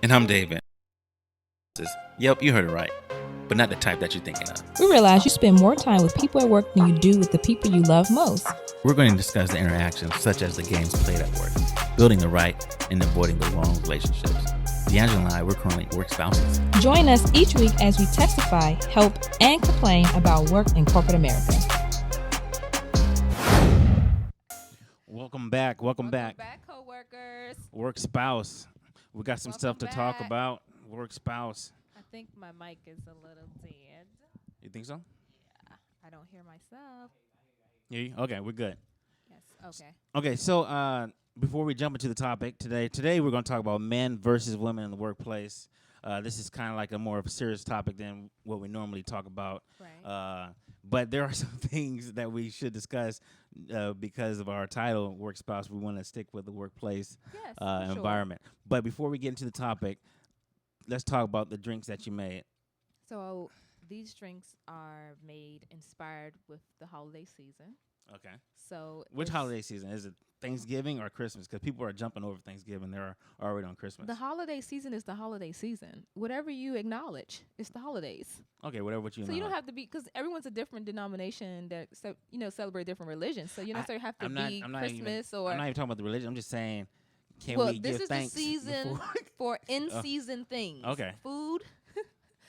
And I'm David. Yep, you heard it right. But not the type that you're thinking of. We realize you spend more time with people at work than you do with the people you love most. We're going to discuss the interactions such as the games played at work, building the right and avoiding the wrong relationships. D'Angelo and I, we're currently work spouses. Join us each week as we testify, help, and complain about work in corporate America. Welcome back, coworkers. Work spouse. We got some stuff to talk back. about. Work spouse. I think my mic is a little dead. You think so? Yeah, I don't hear myself. Yeah. Okay, we're good. Yes. Okay. Okay, so before we jump into the topic today we're going to talk about men versus women in the workplace. This is kind of like a more of a serious topic than what we normally talk about. Right. But there are some things that we should discuss because of our title, Work Spouse. We want to stick with the workplace Yes. For environment. But before we get into the topic, let's talk about the drinks that you made. So these drinks are made inspired with the holiday season. Okay. So Which holiday season? Is it Thanksgiving or Christmas? Because people are jumping over Thanksgiving. They're already on Christmas. The holiday season is the holiday season. Whatever you acknowledge, it's the holidays. Okay, whatever what you So know. you don't have to be, because everyone's a different denomination that celebrate different religions. So you don't necessarily have to be Christmas or. I'm not even talking about the religion. I'm just saying, can well, we give this is thanks the season before- for in-season things. Okay. Food,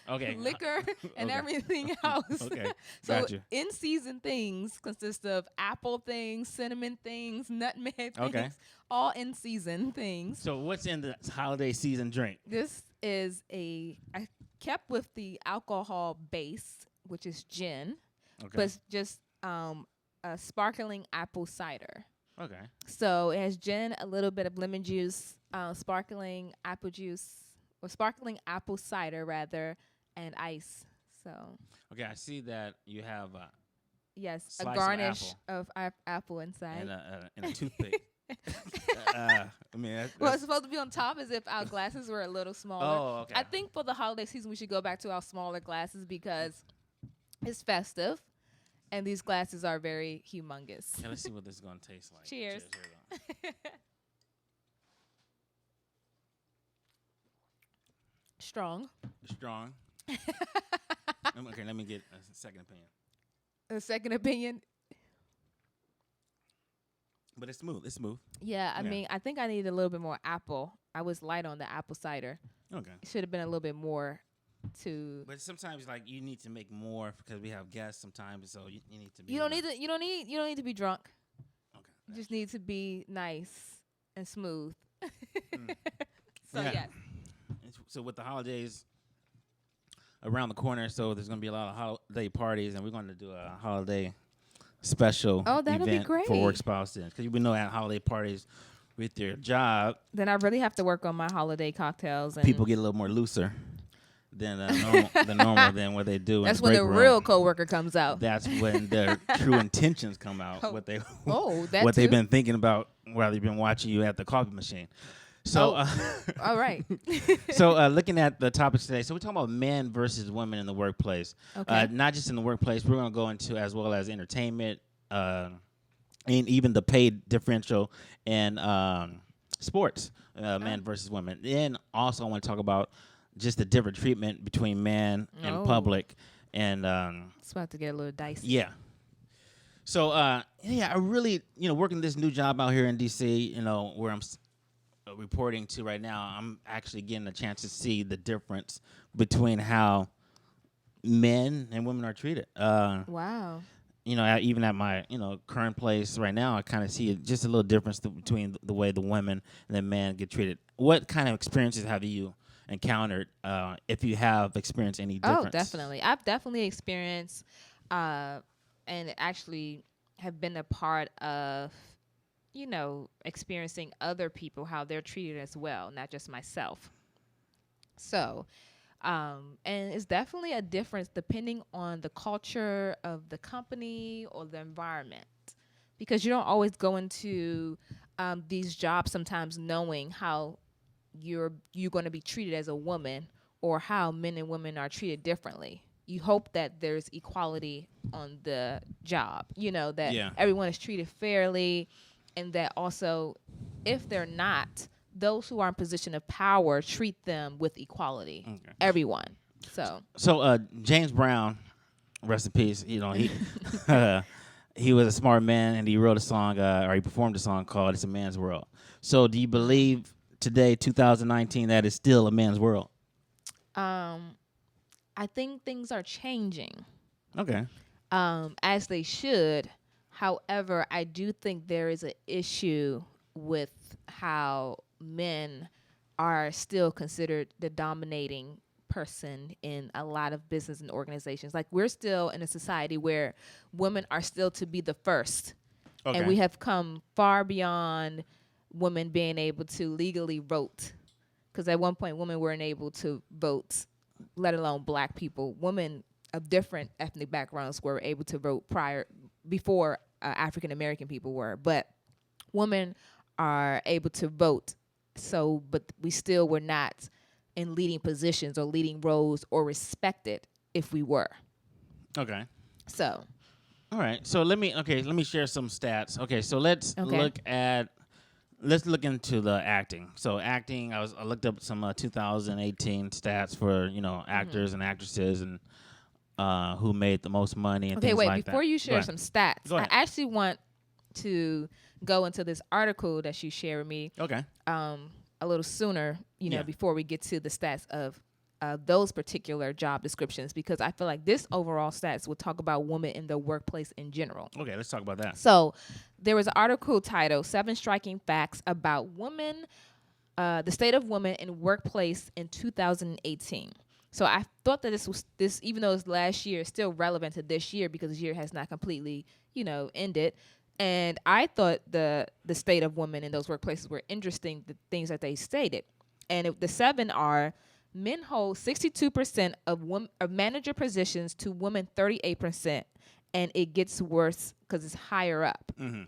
Okay. liquor, and Okay. everything else. Okay. So Gotcha. in-season things consist of apple things, cinnamon things, nutmeg things, Okay. all in-season things. So what's in the holiday season drink? This is I kept with the alcohol base, which is gin, Okay. but it's just a sparkling apple cider. Okay. So it has gin, a little bit of lemon juice, sparkling apple juice, or sparkling apple cider rather, and ice. So Okay. I see that you have yes, Slice a of garnish of apple inside. and a toothpick. I mean, Well, it's supposed to be on top as if our glasses were a little smaller. Oh, okay. I think for the holiday season, we should go back to our smaller glasses because it's festive, and these glasses are very humongous. Yeah, let's see what this is going to taste like. Cheers. Here we go. Strong. Strong. Okay, let me get a second opinion. A second opinion. But it's smooth. It's smooth. Yeah, I Yeah. mean, I think I need a little bit more apple. I was light on the apple cider. Okay. It should have been a little bit more to. But sometimes, like, you need to make more because we have guests sometimes, so you need to be. You don't need to be drunk. Okay. You just need to be nice and smooth. So Yeah. yes. So with the holidays around the corner, so there's going to be a lot of holiday parties, and we're going to do a holiday special Oh, that'll be event for great. work spouses. Because we know at holiday parties with your job, Then I really have to work on my holiday cocktails. And people get a little more looser than normal than what they do. that's in when the the break real room. coworker comes out. That's when their true intentions come out. Oh. What they Oh, that what too. they've been thinking about while they've been watching you at the coffee machine. So, All right. looking at the topics today, so we're talking about men versus women in the workplace. Okay. Not just in the workplace, we're going to go into as well as entertainment, and even the paid differential in sports, men versus women. Then also I want to talk about just the different treatment between men and Oh. public, and It's about to get a little dicey. yeah. So I really, working this new job out here in DC, where I'm reporting to right now, I'm actually getting a chance to see the difference between how men and women are treated. Wow. Even at my, current place right now, I kind of see just a little difference between the way the women and the men get treated. What kind of experiences have you encountered, if you have experienced any difference? Oh, definitely. I've definitely experienced and actually have been a part of, experiencing other people, how they're treated as well, not just myself. So, and it's definitely a difference depending on the culture of the company or the environment, because you don't always go into these jobs sometimes knowing how you're going to be treated as a woman or how men and women are treated differently. You hope that there's equality on the job, that Yeah. everyone is treated fairly, and that also if they're not, those who are in position of power treat them with equality. Okay. Everyone. So So James Brown, rest in peace. You know, he he was a smart man, and he wrote a song, or he performed a song called "It's a Man's World." So, do you believe today, 2019, that it's still a man's world? I think things are changing. Okay. As they should. However, I do think there is an issue with how men are still considered the dominating person in a lot of business and organizations. Like, we're still in a society where women are still to be the first. Okay. And we have come far beyond women being able to legally vote. Because at one point, women weren't able to vote, let alone black people. Women of different ethnic backgrounds were able to vote before African American people were, but women are able to vote. So, but we still were not in leading positions or leading roles or respected if we were. Okay. So, all right. So let me share some stats. Okay. So let's look into the acting. So acting, I looked up some 2018 stats for actors and actresses and who made the most money and things like that. Okay, wait, before you share some stats, I actually want to go into this article that you shared with me. Okay. A little sooner, before we get to the stats of those particular job descriptions, because I feel like this overall stats will talk about women in the workplace in general. Okay, let's talk about that. So there was an article titled 7 Striking Facts About Women, the State of Women in Workplace in 2018. So I thought that this, even though it's last year, is still relevant to this year because this year has not completely, ended. And I thought the state of women in those workplaces were interesting, the things that they stated. And the 7 are: men hold 62% of manager positions to women 38%, and it gets worse because it's higher up. Mm-hmm.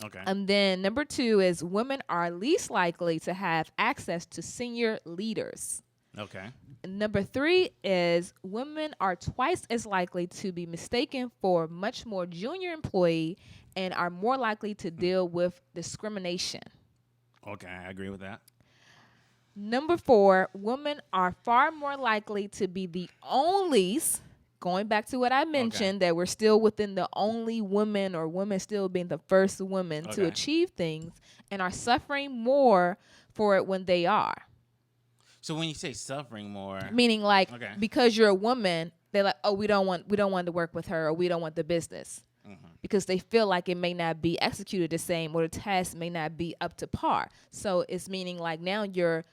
Okay. And then number 2 is women are least likely to have access to senior leaders. Okay. And number 3 is women are twice as likely to be mistaken for much more junior employee and are more likely to deal with discrimination. Okay, I agree with that. Number 4, women are far more likely to be the onlys, going back to what I mentioned, that we're still within the only women or women still being the first women to achieve things, and are suffering more for it when they are. So when you say suffering more, meaning like because you're a woman, they're like, oh, we don't want to work with her, or we don't want the business. Because they feel like it may not be executed the same, or the task may not be up to par. So it's meaning like now you're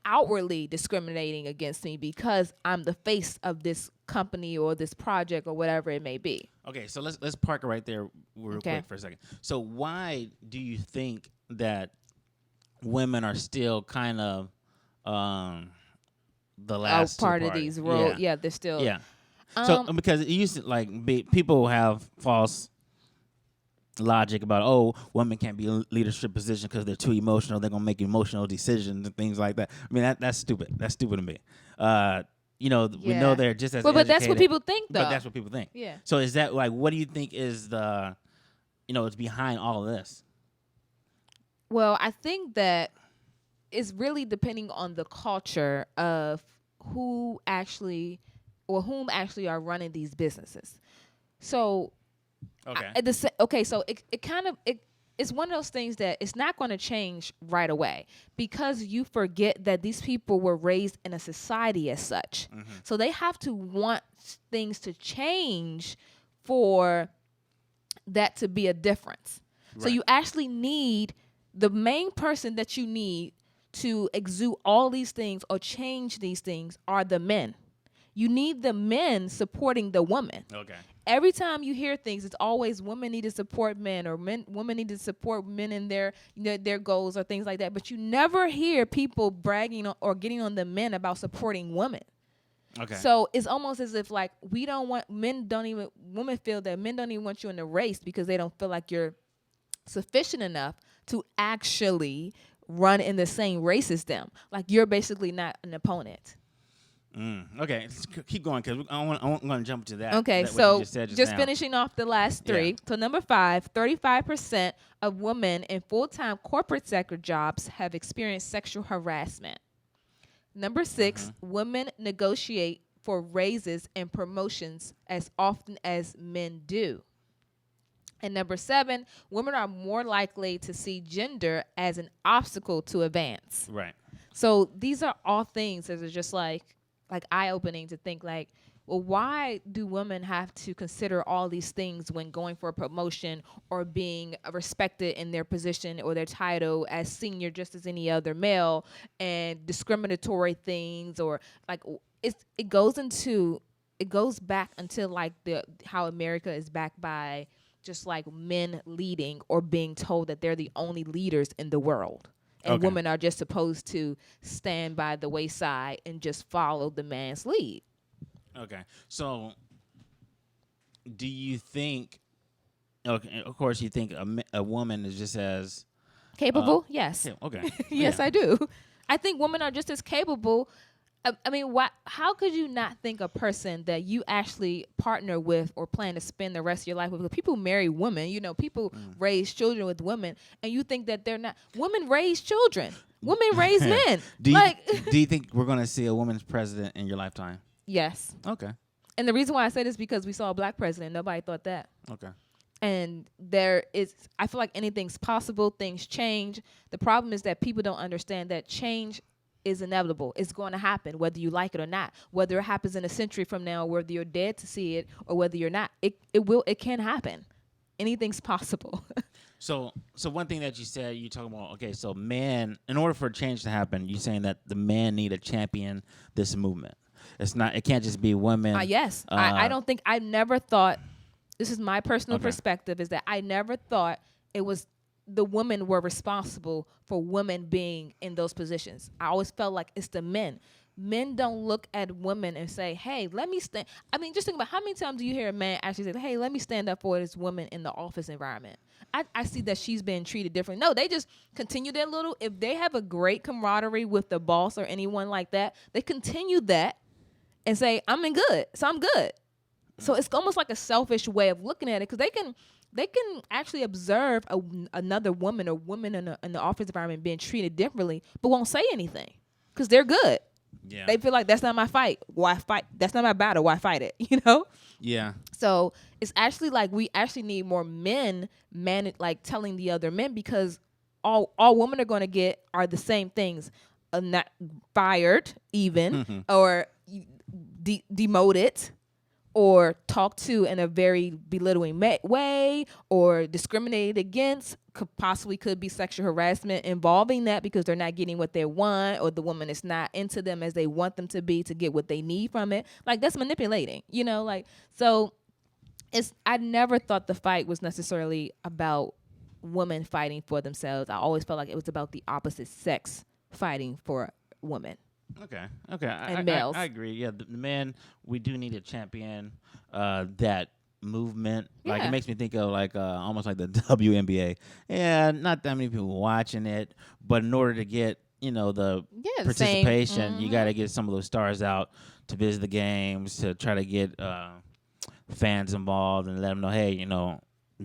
outwardly discriminating against me because I'm the face of this company or this project or whatever it may be. Okay, so let's park it right there real quick for a second. So why do you think that women are still kind of the last part of these roles? Yeah, they're still. Yeah. So because it used to people have false logic about women can't be in leadership position because they're too emotional, they're gonna make emotional decisions and things like that. I mean that's stupid. That's stupid to me. We know they're just as but that's what people think though. But that's what people think. Yeah. So is that what do you think is the it's behind all of this? Well, I think that it's really depending on the culture of whom actually are running these businesses. So so it's one of those things that it's not going to change right away because you forget that these people were raised in a society as such. Mm-hmm. So they have to want things to change for that to be a difference. Right. So you actually need the main person that you need to exude all these things or change these things are the men. You need the men supporting the woman. Okay. Every time you hear things, it's always women need to support men, or women need to support men in their goals or things like that. But you never hear people bragging or getting on the men about supporting women. Okay. So it's almost as if like women feel that men don't even want you in the race because they don't feel like you're sufficient enough to actually run in the same race as them. Like you're basically not an opponent. Okay, keep going because I'm going to jump to that. Okay, What you so just said just now. finishing off the last three. Yeah. So number 5, 35% of women in full-time corporate sector jobs have experienced sexual harassment. Number 6, women negotiate for raises and promotions as often as men do. And number 7, women are more likely to see gender as an obstacle to advance. Right. So these are all things that are just like eye-opening to think like, well, why do women have to consider all these things when going for a promotion or being respected in their position or their title as senior just as any other male, and discriminatory things, or like it goes back until like the how America is backed by just like men leading or being told that they're the only leaders in the world. And Okay. women are just supposed to stand by the wayside and just follow the man's lead. Okay. So, do you think? Okay, of course, you think a woman is just as Capable? Yes. yeah, okay. Yes, Yeah. I do. I think women are just as capable. I mean, why? How could you not think a person that you actually partner with or plan to spend the rest of your life with? Because people marry women, people raise children with women, and you think that they're not. Women raise children. Women raise men. Do you, like, do you think we're going to see a woman's president in your lifetime? yes. Okay. And the reason why I say this is because we saw a black president. Nobody thought that. Okay. And I feel like anything's possible. Things change. The problem is that people don't understand that change is inevitable. It's going to happen whether you like it or not. Whether it happens in a century from now, whether you're dead to see it or whether you're not, it can happen. Anything's possible. So one thing that you said, you talking about, okay, so men, in order for a change to happen, you're saying that the men need to champion this movement. It can't just be women. Yes. I don't think, I never thought, this is my personal Okay. perspective, is that I never thought it was the women were responsible for women being in those positions. I always felt like it's the men. Men don't look at women and say, hey, let me stand. I mean, just think about how many times do you hear a man actually say, hey, let me stand up for this woman in the office environment. I see that she's been treated differently. No, they just continue their little, if they have a great camaraderie with the boss or anyone like that, they continue that and say, I'm in good, so I'm good. So it's almost like a selfish way of looking at it, because they can actually observe another woman or women in the office environment being treated differently, but won't say anything because they're good. Yeah. They feel like that's not my fight. Why fight? That's not my battle. Why fight it? You know? Yeah. So it's actually like we actually need more men like telling the other men, because all women are going to get are the same things. Not fired even or demoted or talked to in a very belittling way or discriminated against. Could be sexual harassment involving that because they're not getting what they want, or the woman is not into them as they want them to be to get what they need from it. Like, that's manipulating, so I never thought the fight was necessarily about women fighting for themselves. I always felt like it was about the opposite sex fighting for women. Okay. And males. I agree. Yeah, the men, we do need to champion that movement. Like, Yeah. it makes me think of like almost like the WNBA. Yeah, not that many people watching it, but in order to get the The participation, you got to get some of those stars out to visit the games, to try to get fans involved and let them know, hey,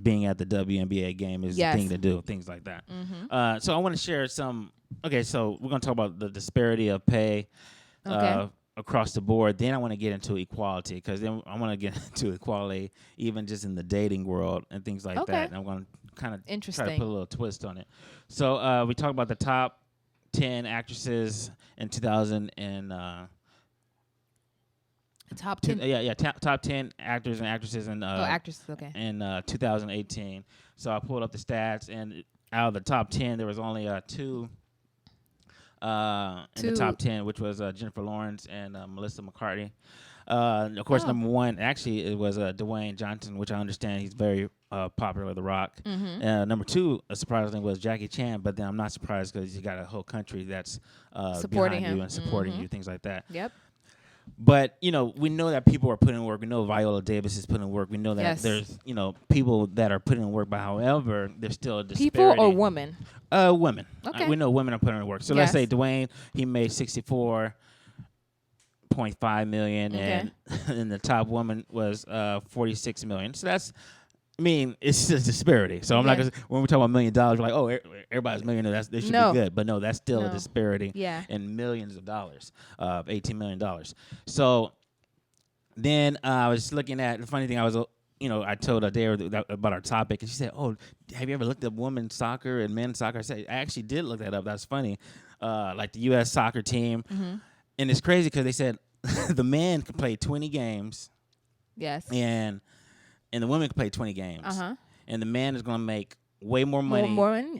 being at the WNBA game is the thing to do, things like that. So I want to share some. Okay, so we're going to talk about the disparity of pay across the board. Then I want to get into equality, because then I want to get into equality even just in the dating world and things like that. And I'm going to kind of try to put a little twist on it. So we talked about the top 10 actresses in 2000 and top 10. Top 10 actors and actresses in actresses. Okay. in 2018. So I pulled up the stats, and out of the top 10, there was only two in the top 10, which was Jennifer Lawrence and Melissa McCarthy. Of course, number one, actually, it was Dwayne Johnson, which I understand he's very popular with The Rock. Number two, surprisingly, was Jackie Chan, but then I'm not surprised because you got a whole country that's supporting behind him you and supporting you, things like that. Yep. But, we know that people are putting in work. We know Viola Davis is putting in work. We know that there's, people that are putting in work. But however, there's still a disparity. People or women? Women. Okay. We know women are putting in work. So let's say Dwayne, he made $64 0.5 million, Okay. and the top woman was 46 million. So that's, I mean, it's just disparity. So I'm not Yeah. gonna, when we talk about $1 million, we're like, oh, everybody's a millionaire. They should No. be good. But no, that's still a No. disparity Yeah. in millions of dollars, $18 million. So then I was looking at the funny thing. I told Adair about our topic, and she said, "Oh, have you ever looked at women's soccer and men's soccer?" I said, "I actually did look that up. That's funny. Like the U.S. soccer team, and it's crazy because they said the men can play 20 games, Yes. and the women can play 20 games, and the man is going to make way more money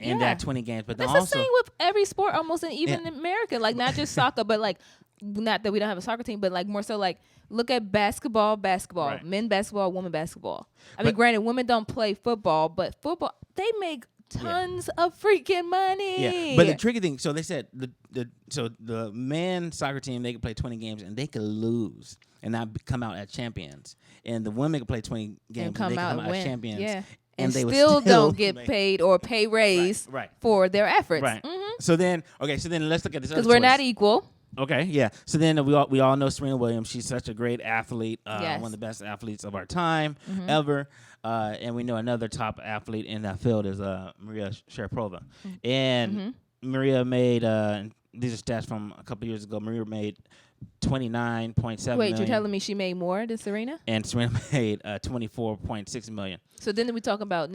in that 20 games. But that's also, the same with every sport, almost, and even in America. Like not just soccer, but like not that we don't have a soccer team, but like more so like look at basketball, Right. men basketball, women basketball. I mean, granted, women don't play football, but football they make tons of freaking money. Yeah, but the tricky thing, so they said the men's soccer team, they could play 20 games and they could lose and not come out as champions, and the women could play 20 games and they could come out as champions. Yeah. And they would still still don't get paid or pay raise Right. for their efforts. Right. So then let's look at this other Because we're choice. not equal. Okay, yeah. So then we all know Serena Williams. She's such a great athlete, Yes. one of the best athletes of our time ever. And we know another top athlete in that field is Maria Sharapova. And Maria made these are stats from a couple years ago. Maria made 29.7 Wait, million, you're telling me she made more than Serena? and Serena made 24.6 million. So then we talk about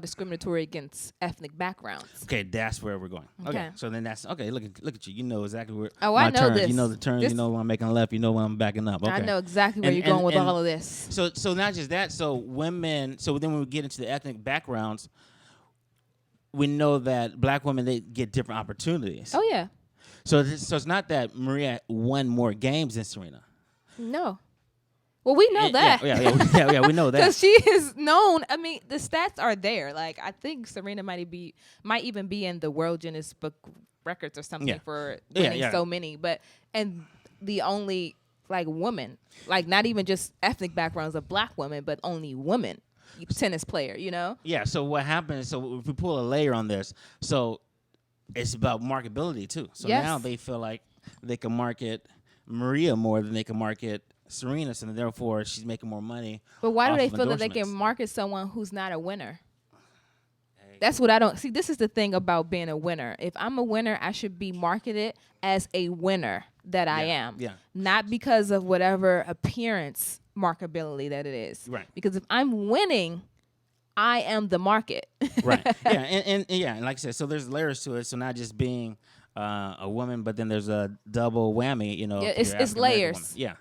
discriminatory against ethnic backgrounds. Okay, that's where we're going. Okay. Okay. So then that's okay. Look at you. You know exactly where. Oh, my I know turns. this. You know the turns. This- You know when I'm making a left. You know when I'm backing up. Okay. I know exactly where And- you're going and- with and- all of this. So not just that. So women. So then when we get into the ethnic backgrounds, we know that black women, they get different opportunities. Oh yeah. So it's not that Maria won more games than Serena. No. Well, we know that. Yeah, we know that. Because she is known. I mean, the stats are there. Like, I think Serena might even be in the World Guinness Book Records or something Yeah. for Yeah, winning yeah. so many. And the only like woman, like not even just ethnic backgrounds of black women, but only women tennis player. You know? Yeah. So what happens? So if we pull a layer on this, so it's about marketability too. So Yes. now they feel like they can market Maria more than they can market Serena, so therefore she's making more money. But why do off they of feel that they can endorsements. market someone who's not a winner? That's what I don't see. This is the thing about being a winner. If I'm a winner, I should be marketed as a winner that I am. Yeah. Not because of whatever appearance marketability that it is. Right. Because if I'm winning, I am the market. Right. Yeah. And like I said, so there's layers to it. So not just being a woman, but then there's a double whammy. You know, Yeah, if it's you're African-American layers. woman. Yeah.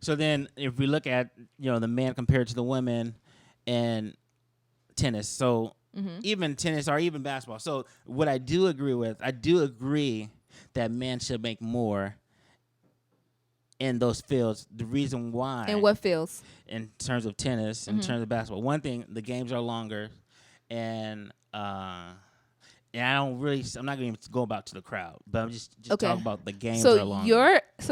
So then if we look at the men compared to the women and tennis, so even tennis or even basketball. So what I do agree that men should make more in those fields. The reason why, In what fields? in terms of tennis, in terms of basketball, one thing, the games are longer, and I'm not going to go about to the crowd, but I'm just Okay. talk about the games are So longer.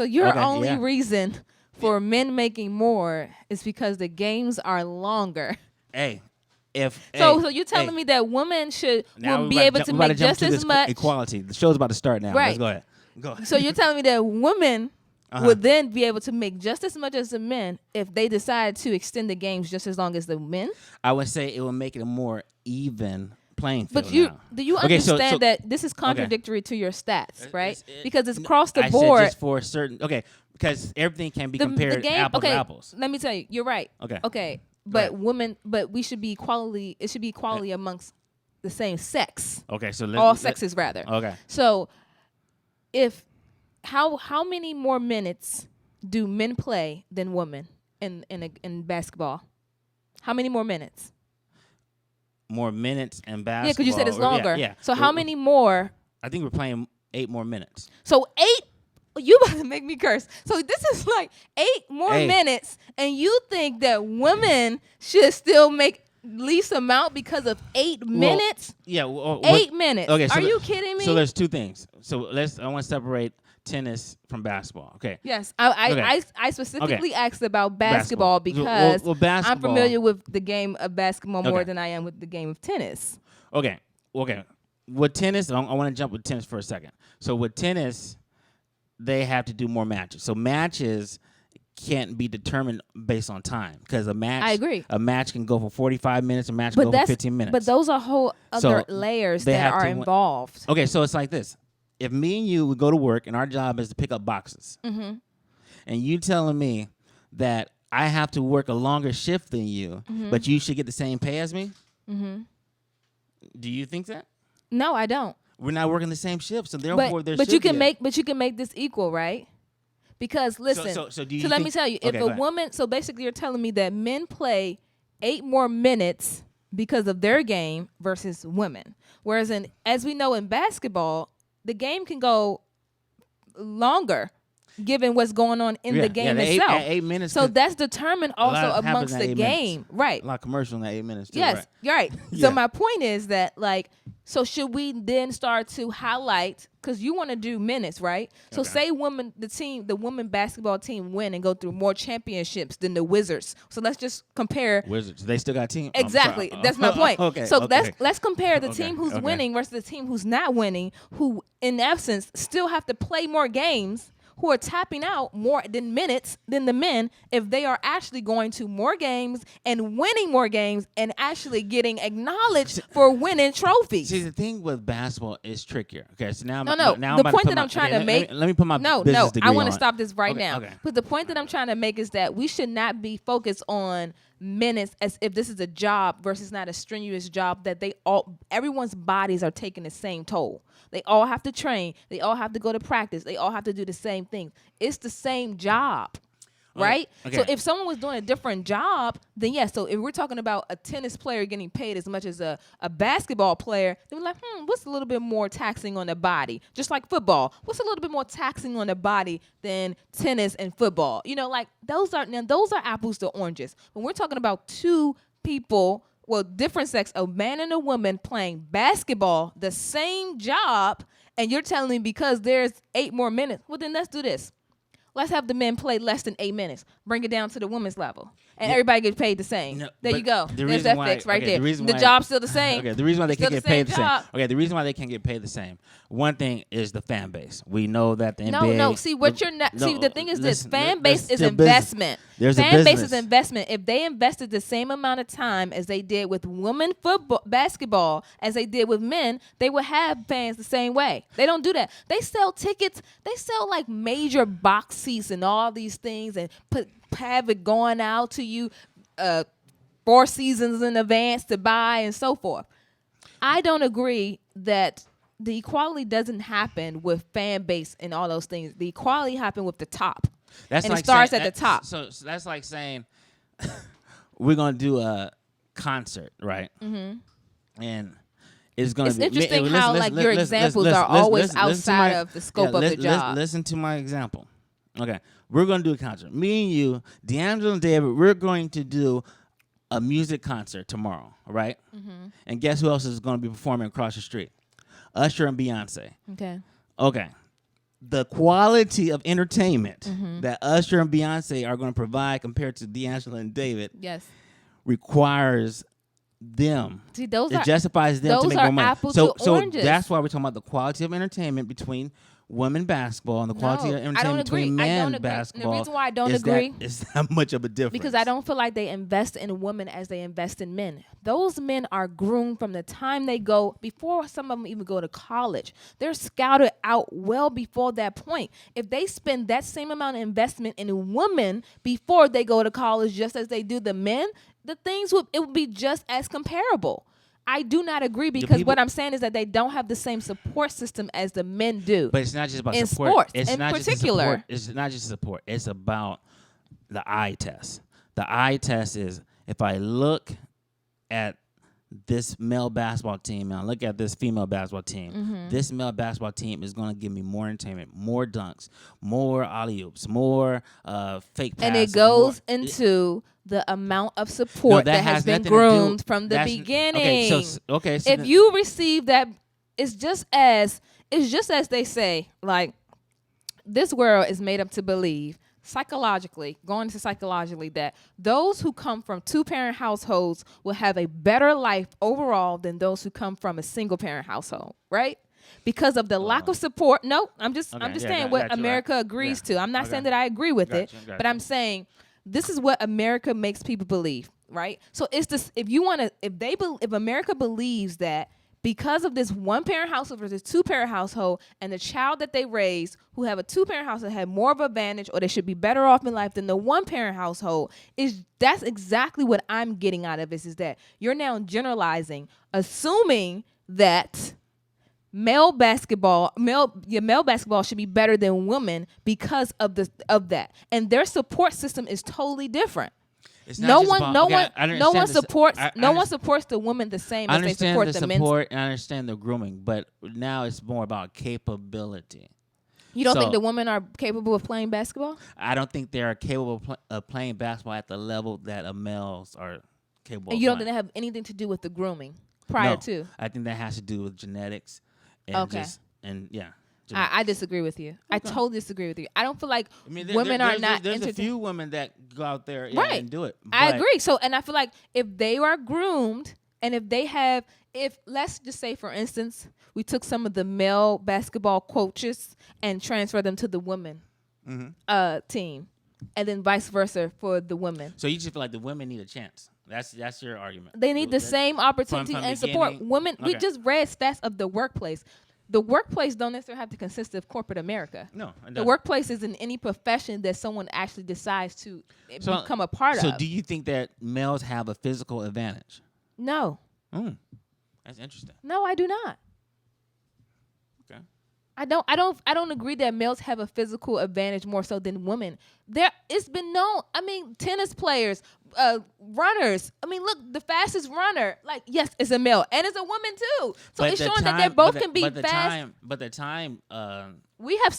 your Okay, only yeah. reason for men making more is because the games are longer. Hey, So you're telling me that women will be able to make just as much. equality. The show's about to start now. Right. Let's go ahead. Go ahead. So you're telling me that women would then be able to make just as much as the men if they decide to extend the games just as long as the men? I would say it will make it a more even playing field. But now. do you Okay, so- understand so- that this is contradictory to your stats, right? It's- Because it's across the I board. said just for certain. Okay, because everything can be compared apples to apples. Let me tell you, you're right. Okay. Okay. But Right. we should be equality. It should be equality amongst the same sex. Okay, so All sexes, rather. Okay. So, how many more minutes do men play than women in basketball? How many more minutes? More minutes and basketball. Yeah, because you said it's longer. Yeah. So how many more? I think we're playing 8 more minutes. So 8. You about to make me curse. So this is like 8 more Hey. minutes, and you think that women should still make least amount because of 8 minutes? Yeah. 8 minutes. Okay. Are you kidding me? So there's two things. So I want to separate tennis from basketball. Okay. Yes, Okay. I specifically asked about basketball Basketball. because Well, basketball- I'm familiar with the game of basketball more Okay. than I am with the game of tennis. Okay. With tennis, I want to jump with tennis for a second. So with tennis, they have to do more matches. So matches can't be determined based on time because I agree. A match can go for 45 minutes. A match can go for 15 minutes. But those are whole other layers that are involved. Okay, so it's like this: if me and you would go to work and our job is to pick up boxes, and you telling me that I have to work a longer shift than you, but you should get the same pay as me, do you think that? No, I don't. We're not working the same shift, so therefore but you can make this equal, right? Because listen, so let me tell you, if a woman, so basically you're telling me that men play 8 more minutes because of their game versus women. Whereas as we know in basketball, the game can go longer given what's going on in the game itself. 8 minutes. So that's determined also amongst the game. Right. A lot of commercial in that 8 minutes too. Yes, right. Right. So my point is that so should we then start to highlight, because you want to do minutes, right? So say the women basketball team win and go through more championships than the Wizards. So let's just compare. Wizards, they still got a team. Exactly. That's my point. So let's compare the team who's okay. winning versus the team who's not winning, who in essence still have to play more games, who are tapping out more than minutes than the men, if they are actually going to more games and winning more games and actually getting acknowledged for winning trophies. See, the thing with basketball is trickier. Okay, so now the point that I'm trying to make. Let me put my business degree I want on to stop this right now. Okay. But the point that I'm trying to make is that we should not be focused on minutes as if this is a job versus not a strenuous job, that everyone's bodies are taking the same toll. They all have to train. They all have to go to practice. They all have to do the same things. It's the same job, right? Okay. So if someone was doing a different job, then yes. So if we're talking about a tennis player getting paid as much as a basketball player, then we're like, what's a little bit more taxing on the body? Just like football. What's a little bit more taxing on the body than tennis and football? Those are apples to oranges. When we're talking about two people, different sex, a man and a woman playing basketball, the same job, and you're telling me because there's 8 more minutes, well, then let's do this. Let's have the men play less than 8 minutes. Bring it down to the women's level. And everybody gets paid the same. No, there you go. There's that fix right there. The job's still the same. Okay, the reason why they can't get paid the same. Okay, the reason why they can't get paid the same. One thing is the fan base. We know that the NBA. No. See, the thing is this. Fan base is investment. Fan base is investment. If they invested the same amount of time as they did with women basketball as they did with men, they would have fans the same way. They don't do that. They sell tickets. They sell like major box seats and all these things and have it going out to you 4 seasons in advance to buy and so forth. I don't agree that the equality doesn't happen with fan base and all those things. The equality happens with the top. It starts at the top. So that's like saying we're going to do a concert, right? Mm-hmm. And it's going to be... It's interesting how your examples are always outside of the scope of the job. Listen to my example. Okay, we're going to do a concert. Me and you, D'Angelo and David, we're going to do a music concert tomorrow, right? Mm-hmm. And guess who else is going to be performing across the street? Usher and Beyonce. Okay. The quality of entertainment that Usher and Beyonce are going to provide compared to D'Angelo and David requires them. See, it justifies them to make more money. So that's why we're talking about the quality of entertainment between women basketball and the quality of entertainment between men basketball. The reason why I don't agree is that much of a difference. Because I don't feel like they invest in women as they invest in men. Those men are groomed from the time they go, before some of them even go to college. They're scouted out well before that point. If they spend that same amount of investment in women before they go to college, just as they do the men, it would be just as comparable. I do not agree because what I'm saying is that they don't have the same support system as the men do. But it's not just about in support. Sports, it's in not particular. It's not just support. It's about the eye test. The eye test is if I look at this male basketball team and I look at this female basketball team, this male basketball team is going to give me more entertainment, more dunks, more alley-oops, more fake passes. And it goes into the amount of support that has been groomed from the beginning. Okay, so if you receive that, it's just as they say, like, this world is made up to believe psychologically that those who come from 2-parent households will have a better life overall than those who come from a single-parent household, right? because of the lack of support. No, I'm just Okay, saying what America agrees to. I'm not saying that I agree with it, but I'm saying this is what America makes people believe, right? So it's this: if America believes that because of this one parent household versus two parent household, and the child that they raise who have a two parent household have more of an advantage, or they should be better off in life than the one parent household, that's exactly what I'm getting out of this, is that you're now generalizing, assuming that male basketball should be better than women because of that, and their support system is totally different. No one supports the woman the same as they support the men. I understand the grooming, but now it's more about capability. You don't think the women are capable of playing basketball? I don't think they are capable of playing basketball at the level that males are capable. And you don't think that have anything to do with the grooming prior to? I think that has to do with genetics. And I disagree with you. Okay. I totally disagree with you. I don't feel like women are not. There's a few women that go out there and do it. I agree. So, and I feel like if they are groomed, and if let's just say, for instance, we took some of the male basketball coaches and transferred them to the women team, and then vice versa for the women. So you just feel like the women need a chance. That's your argument. They need the same opportunity and support. Women, we just read stats of the workplace. The workplace don't necessarily have to consist of corporate America. No, the workplace is in any profession that someone actually decides to become a part of. So do you think that males have a physical advantage? No. That's interesting. No, I do not. Okay. I don't agree that males have a physical advantage more so than women. It's been known. I mean, tennis players, runners. I mean, look, the fastest runner, yes, is a male and it's a woman too. So it's showing that they both can be fast. We have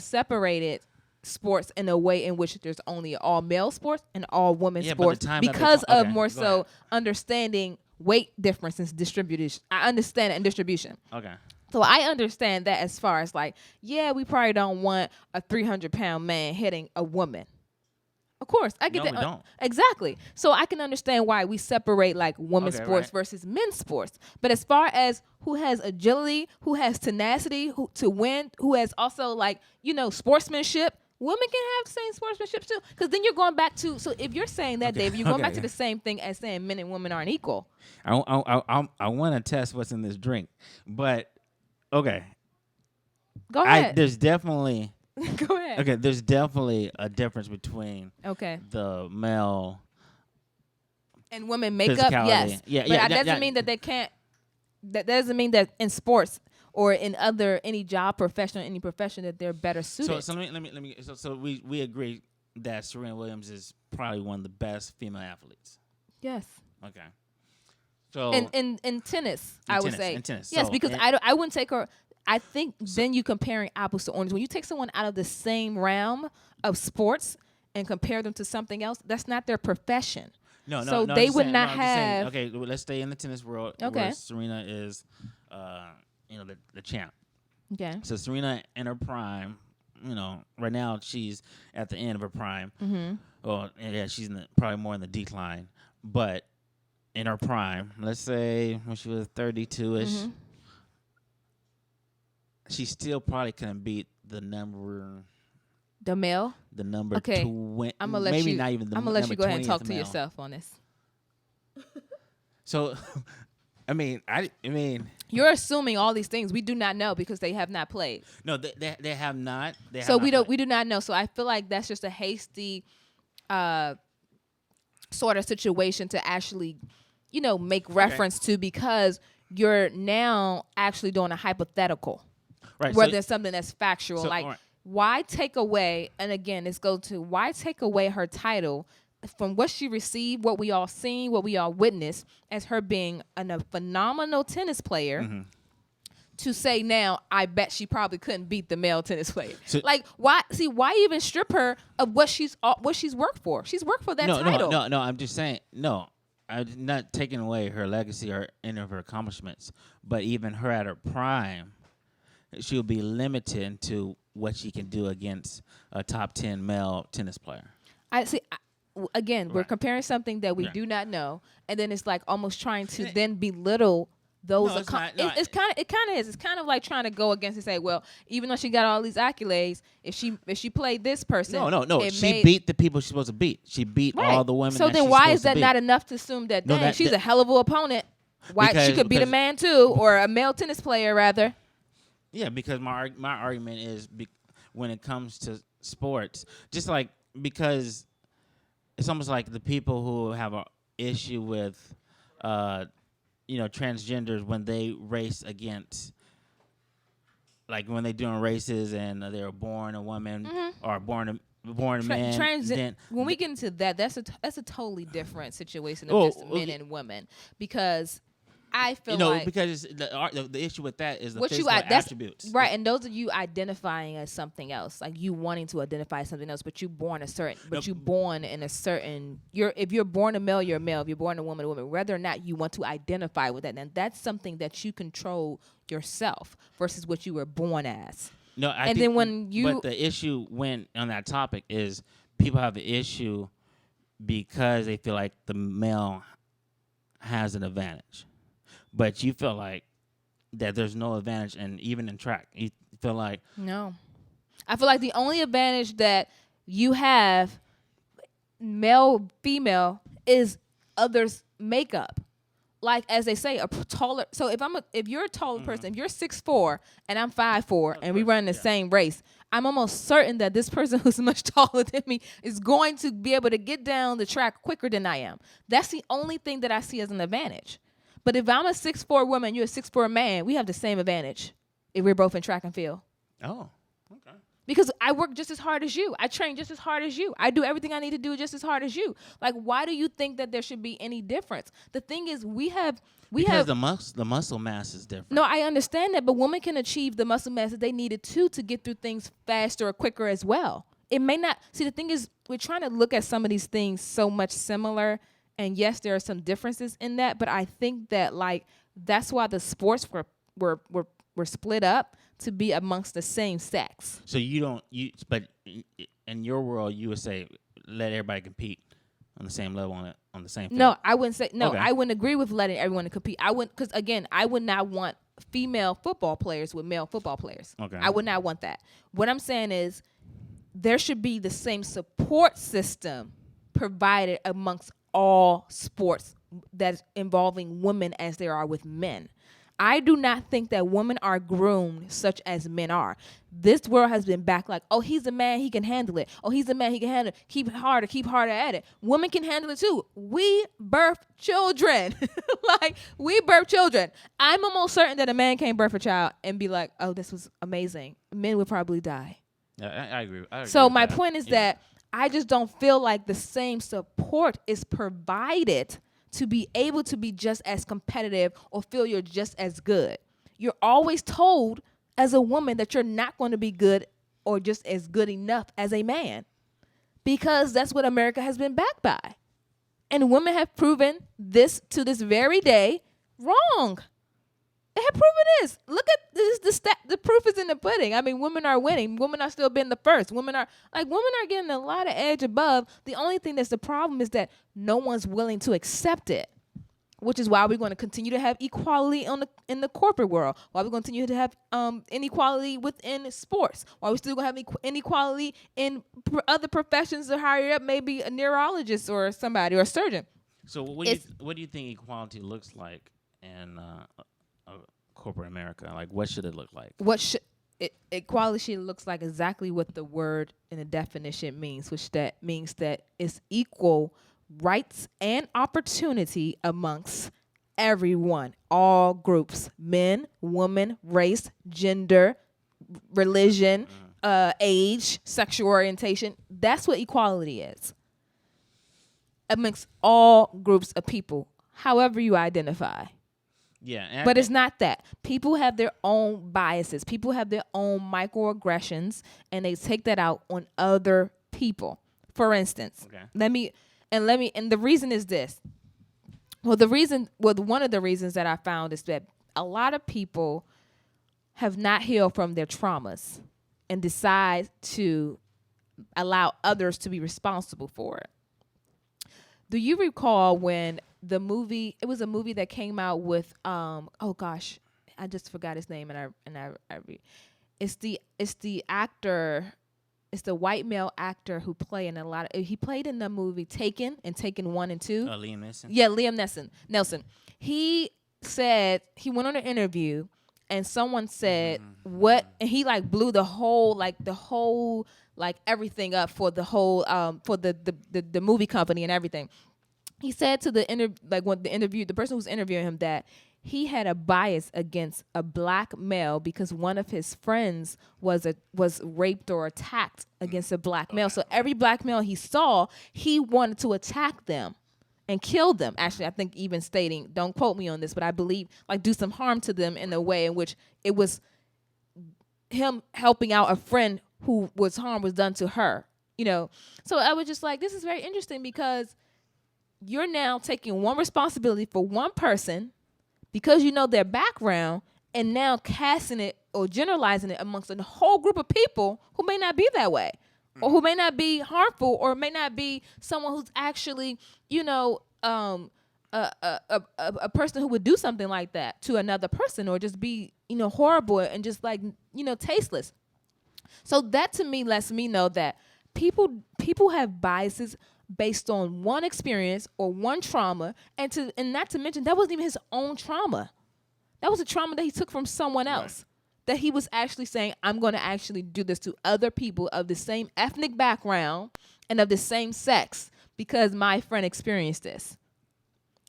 separated sports in a way in which there's only all male sports and all women sports because of more so understanding weight differences distribution. I understand it in distribution. Okay. So I understand that as far as we probably don't want a 300-pound man hitting a woman. Of course, I get that. We don't. Exactly. So I can understand why we separate women's sports versus men's sports. But as far as who has agility, who has tenacity to win, who has also sportsmanship, women can have the same sportsmanship too. Because then you're going back to, so if you're saying that, David, you're going back to the same thing as saying men and women aren't equal. I want to test what's in this drink, but okay. Go ahead. There's definitely. Go ahead. Okay, there's definitely a difference between the male and women makeup. Yes, but that doesn't mean that they can't. That doesn't mean that in sports or in any job profession, any profession, that they're better suited. So let me. So we agree that Serena Williams is probably one of the best female athletes. Yes. Okay. So in tennis, I would say in tennis. Yes, so, because I wouldn't take her. I think then you comparing apples to oranges. When you take someone out of the same realm of sports and compare them to something else, that's not their profession. No. So they would not have. Okay, let's stay in the tennis world. Okay. Where Serena is, the champ. Okay. So Serena in her prime, right now she's at the end of her prime. Mm-hmm. Well, yeah, she's probably more in the decline, but in her prime, let's say when she was 32-ish. Mm-hmm. She still probably couldn't beat the number. The male? The number okay. 20. I'm gonna let maybe you, not even the I'm gonna let you go ahead and talk male. to yourself on this. So, I mean, you're assuming all these things we do not know because they have not played. No, they have not. We do not know. So I feel like that's just a hasty, sort of situation to actually, make reference to, because you're now actually doing a hypothetical. Right, where there's something that's factual. Right. Why take away, and again, let's go to why take away her title from what she received, what we all seen, what we all witnessed as her being a phenomenal tennis player, mm-hmm. to say now, I bet she probably couldn't beat the male tennis player. So, why even strip her of what she's worked for? She's worked for that title. No, I'm just saying, no. I'm not taking away her legacy or any of her accomplishments, but even her at her prime, she'll be limited to what she can do against a top 10 male tennis player. I see. Again, we're comparing something that we do not know, and then it's almost trying to then belittle those No, are it's not. No, it kind of is. It's kind of like trying to go against and say, well, even though she got all these accolades, if she played this person, no. it She made, beat the people she's supposed to beat. She beat right. all the women. So that then she's why supposed is to that beat. not enough to assume that No, dang, she's a hell of a opponent? Why she Because- could beat a because- man too, or a male tennis player rather? Yeah, because my argument is when it comes to sports, just like because it's almost like the people who have a issue with, transgenders when they race against, like when they're doing races and they were born a woman or born a man. Then When we get into that, that's a totally different situation of Oh, just men okay. and women, because I feel because the issue with that is the what you physical that's attributes. right, and those are you identifying as something else, like you wanting to identify as something else, but you born in a certain. If you're born a male, you're a male. If you're born a woman, whether or not you want to identify with that, then that's something that you control yourself versus what you were born as. No, And then when you- but the issue when on that topic is people have the issue because they feel like the male has an advantage, but you feel like that there's no advantage, and even in track, you feel like No. I feel like the only advantage that you have, male, female, is others' makeup. Like as they say, a taller. So if you're a taller person, if you're 6'4" and I'm 5'4", and we run the same race, I'm almost certain that this person who's much taller than me is going to be able to get down the track quicker than I am. That's the only thing that I see as an advantage. But if I'm a 6'4" woman, you're a 6'4" man, we have the same advantage if we're both in track and field. oh, okay. Because I work just as hard as you. I train just as hard as you. I do everything I need to do just as hard as you. Like, why do you think that there should be any difference? The thing is, Because the muscle mass is different. No, I understand that, but women can achieve the muscle mass that they needed to get through things faster or quicker as well. It may not. See, the thing is, we're trying to look at some of these things so much similar, and yes, there are some differences in that, but I think that like that's why the sports were split up to be amongst the same sex. So but in your world, you would say let everybody compete on the same level on the same field. No, I wouldn't say no. Okay. I wouldn't agree with letting everyone compete. I wouldn't, because again, I would not want female football players with male football players. Okay. I would not want that. What I'm saying is there should be the same support system provided amongst all sports that's involving women as there are with men. I do not think that women are groomed such as men are. This world has been back like, oh, he's a man, he can handle it. Oh, he's a man, he can handle it. Keep harder at it. Women can handle it too. We birth children. We birth children. I'm almost certain that a man can't birth a child and be like, oh, this was amazing. Men would probably die. Yeah, I agree. So my point is that I just don't feel like the same support is provided to be able to be just as competitive or feel you're just as good. You're always told as a woman that you're not going to be good or just as good enough as a man, because that's what America has been backed by. And women have proven this to this very day wrong. They have proven this. Look at this. The proof is in the pudding. I mean, women are winning. Women are still being the first. Women are getting a lot of edge above. The only thing that's the problem is that no one's willing to accept it, which is why we're going to continue to have equality in the corporate world. Why we're going to continue to have inequality within sports. Why we're still going to have inequality in other professions that are higher up, maybe a neurologist or somebody or a surgeon. So what do you think equality looks like in corporate America? Like, what should it look like? Equality looks like exactly what the word in the definition means, which that means that it's equal rights and opportunity amongst everyone, all groups, men, women, race, gender, religion, age, sexual orientation. That's what equality is. Amongst all groups of people, however you identify. Yeah, but it's not that. People have their own biases. People have their own microaggressions, and they take that out on other people. For instance, and the reason is this. One of the reasons that I found is that a lot of people have not healed from their traumas and decide to allow others to be responsible for it. Do you recall when the movie. It was a movie that came out with oh gosh, I just forgot his name, it's the actor. It's the white male actor who played in a lot of. He played in the movie Taken and Taken 1 and 2. Liam Neeson. Yeah, Liam Nelson. He said he went on an interview and someone said what, and he like blew the whole like everything up for the whole for the movie company and everything. He said to the person who was interviewing him that he had a bias against a black male because one of his friends was raped or attacked against a black male. So every black male he saw, he wanted to attack them and kill them. Actually, I think even stating, don't quote me on this, but I believe like do some harm to them in a way in which it was him helping out a friend who harm was done to her. So I was just like, this is very interesting because you're now taking one responsibility for one person because you know their background and now casting it or generalizing it amongst a whole group of people who may not be that way or who may not be harmful or may not be someone who's actually, a person who would do something like that to another person or just be, horrible and just like, tasteless. So that to me lets me know that people have biases based on one experience or one trauma, and not to mention that wasn't even his own trauma. That was a trauma that he took from someone else. Right. That he was actually saying, I'm going to actually do this to other people of the same ethnic background and of the same sex because my friend experienced this.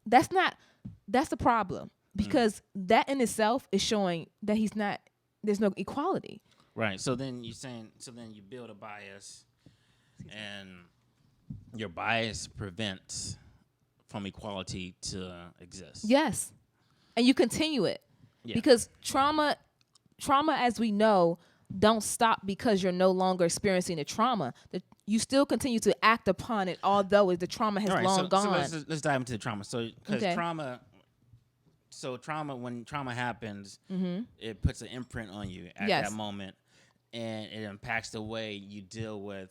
That's the problem because that in itself is showing that there's no equality. Right. So then you build a bias and your bias prevents from equality to exist. Yes. And you continue it. Yeah. Because trauma, as we know, don't stop because you're no longer experiencing the trauma. You still continue to act upon it, although the trauma has long gone. So let's dive into the trauma. So, because trauma, when trauma happens, it puts an imprint on you at that moment, and it impacts the way you deal with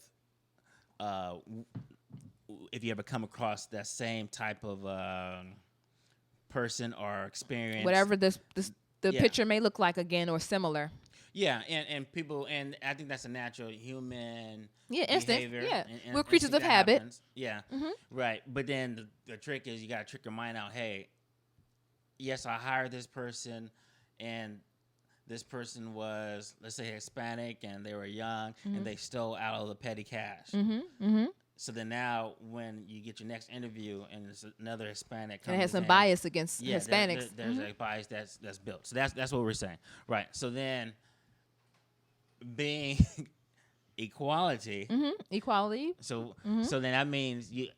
if you ever come across that same type of person or experience, whatever the picture may look like again or similar. Yeah, and people, and I think that's a natural human instinct. behavior. Yeah, we're creatures of habit. Happens. Yeah, right. But then the trick is you got to trick your mind out. Hey, yes, I hired this person, and this person was, let's say, Hispanic, and they were young, and they stole out of the petty cash. So then now when you get your next interview and it's another Hispanic comes and it has some bias against Hispanics. There's a bias that's built. So that's what we're saying. Right. So then being equality. Equality. So then that means you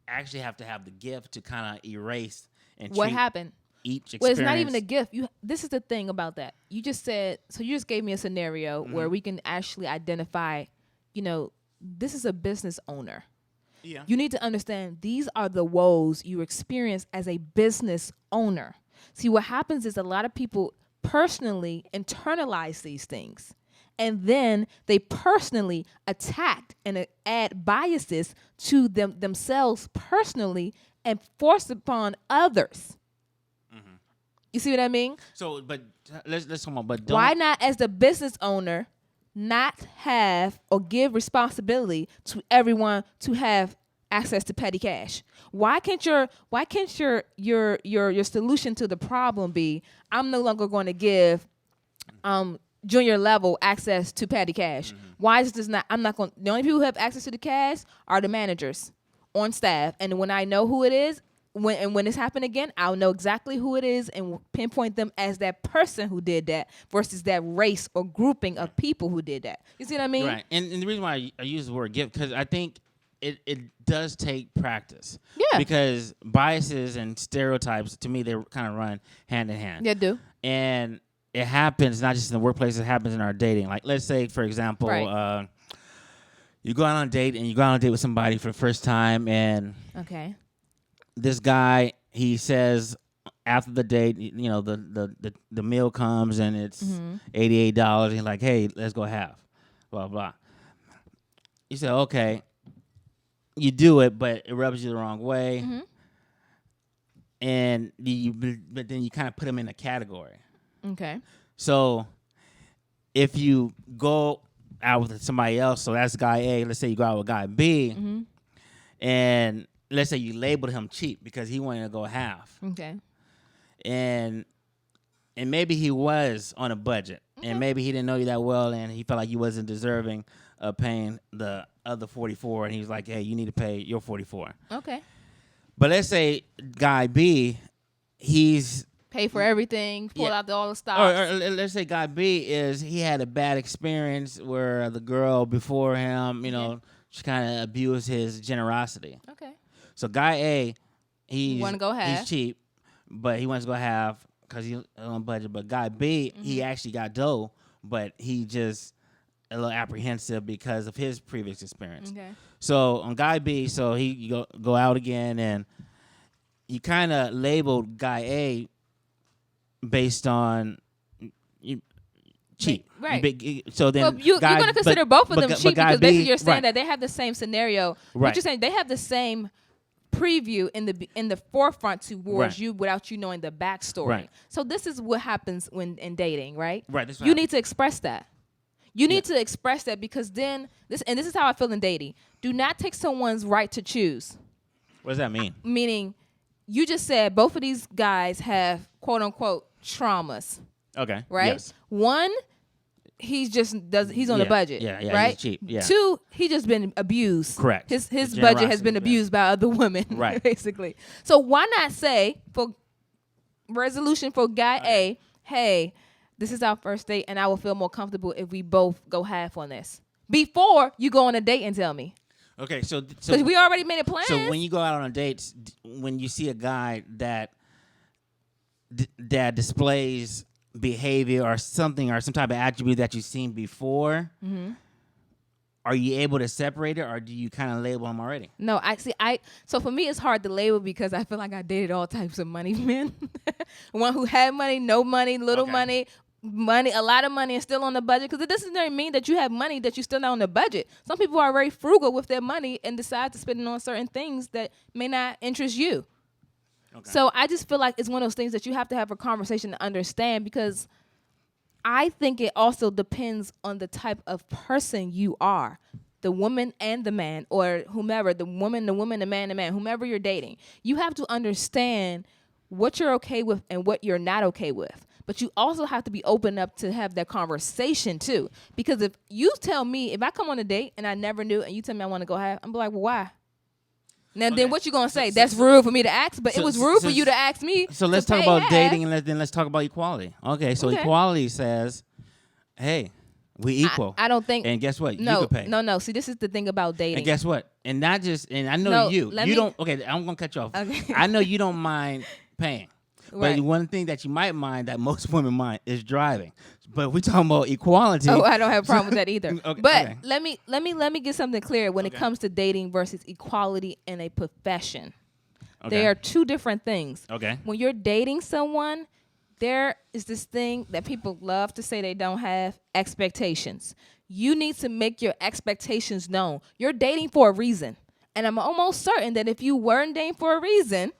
actually have to have the gift to kind of erase and what happened. Each experience. Well, it's not even a gift. This is the thing about that. You just gave me a scenario where we can actually identify, this is a business owner. Yeah. You need to understand these are the woes you experience as a business owner. See, what happens is a lot of people personally internalize these things. And then they personally attack and add biases to themselves personally and force upon others. You see what I mean? So, but let's come on. But why not, as the business owner, not have or give responsibility to everyone to have access to petty cash? Why can't your solution to the problem be, I'm no longer going to give junior level access to petty cash? Why is this not? I'm not going. The only people who have access to the cash are the managers on staff, and when I know who it is. When this happened again, I'll know exactly who it is and pinpoint them as that person who did that versus that race or grouping of people who did that. You see what I mean? Right. And the reason why I use the word gift, because I think it does take practice. Yeah. Because biases and stereotypes, to me, they kind of run hand in hand. They do. And it happens not just in the workplace, it happens in our dating. Like, let's say, for example, you go out on a date and you go out on a date with somebody for the first time and... Okay. This guy, he says after the date, the meal comes and it's $88. He's like, hey, let's go half, blah, blah. You say, okay. You do it, but it rubs you the wrong way. and but then you kind of put them in a category. Okay. So if you go out with somebody else, so that's guy A. Let's say you go out with guy B, Mm-hmm. and let's say you labeled him cheap because he wanted to go half, Okay. and maybe he was on a budget, and maybe he didn't know you that well, and he felt like you wasn't deserving of paying the other 44, and he was like, "Hey, you need to pay your 44." Okay. But let's say guy B, he's Pay for everything. Pull Yeah. out all the or stops. let's say guy B he had a bad experience where the girl before him, she kind of abused his generosity. Okay. So guy A, Wanna go half. he's cheap, but he wants to go half because he's on budget. But guy B, he actually got dough, but he just a little apprehensive because of his previous experience. Okay. So on guy B, so he go out again, and you kind of labeled guy A based on cheap. Right. So then Well, you're going to consider both of them cheap guy because basically B, you're saying right. that they have the same scenario. Right. What you're saying, they have the same preview in the forefront towards Right. you without you knowing the backstory. Right. So this is what happens when in dating, right? Right, that's what You happens. need to express that. You need to express that because then this is how I feel in dating. Do not take someone's right to choose. What does that mean? Meaning, you just said both of these guys have quote unquote traumas, Okay. right? Yes. One, he's on a budget. Yeah, he's right? cheap, yeah. Two, he just been abused. Correct. His The budget has generosity, been yeah. abused by other women. Right. Basically. So why not say for resolution for guy A, hey, this is our first date and I will feel more comfortable if we both go half on this. Before you go on a date and tell me. Okay, so Because we already made a plan. So when you go out on dates, when you see a guy that displays behavior or something or some type of attribute that you've seen before, are you able to separate it, or do you kind of label him already? No, so for me it's hard to label because I feel like I dated all types of money men. One who had money, no money, little Okay. money, a lot of money, and still on the budget. Because it doesn't mean that you have money that you're still not on the budget. Some people are very frugal with their money and decide to spend it on certain things that may not interest you. Okay. So I just feel like it's one of those things that you have to have a conversation to understand, because I think it also depends on the type of person you are, the woman and the man, or whomever, the woman, the man, whomever you're dating. You have to understand what you're okay with and what you're not okay with. But you also have to be open up to have that conversation too. Because if you tell me, if I come on a date and I never knew and you tell me I want to go half, I'm like, well, why? Now, Okay. then what you going to say? So- That's rude for me to ask, but so- it was rude so- for you to ask me. So to let's talk pay about half. dating, and then let's talk about equality. Okay, so Okay. equality says, hey, we equal. I don't think. And guess what? No, you can pay. no. See, this is the thing about dating. And guess what? And not just, and I know No, you. let You me- don't. Okay, I'm gonna cut you off. Okay. I know you don't mind paying, Right. but one thing that you might mind that most women mind is driving. But we talking about equality. Oh, I don't have a problem with that either. Okay, But okay. let me get something clear when it Okay. comes to dating versus equality in a profession. Okay. They are two different things. Okay. When you're dating someone, there is this thing that people love to say they don't have: expectations. You need to make your expectations known. You're dating for a reason. And I'm almost certain that if you weren't dating for a reason,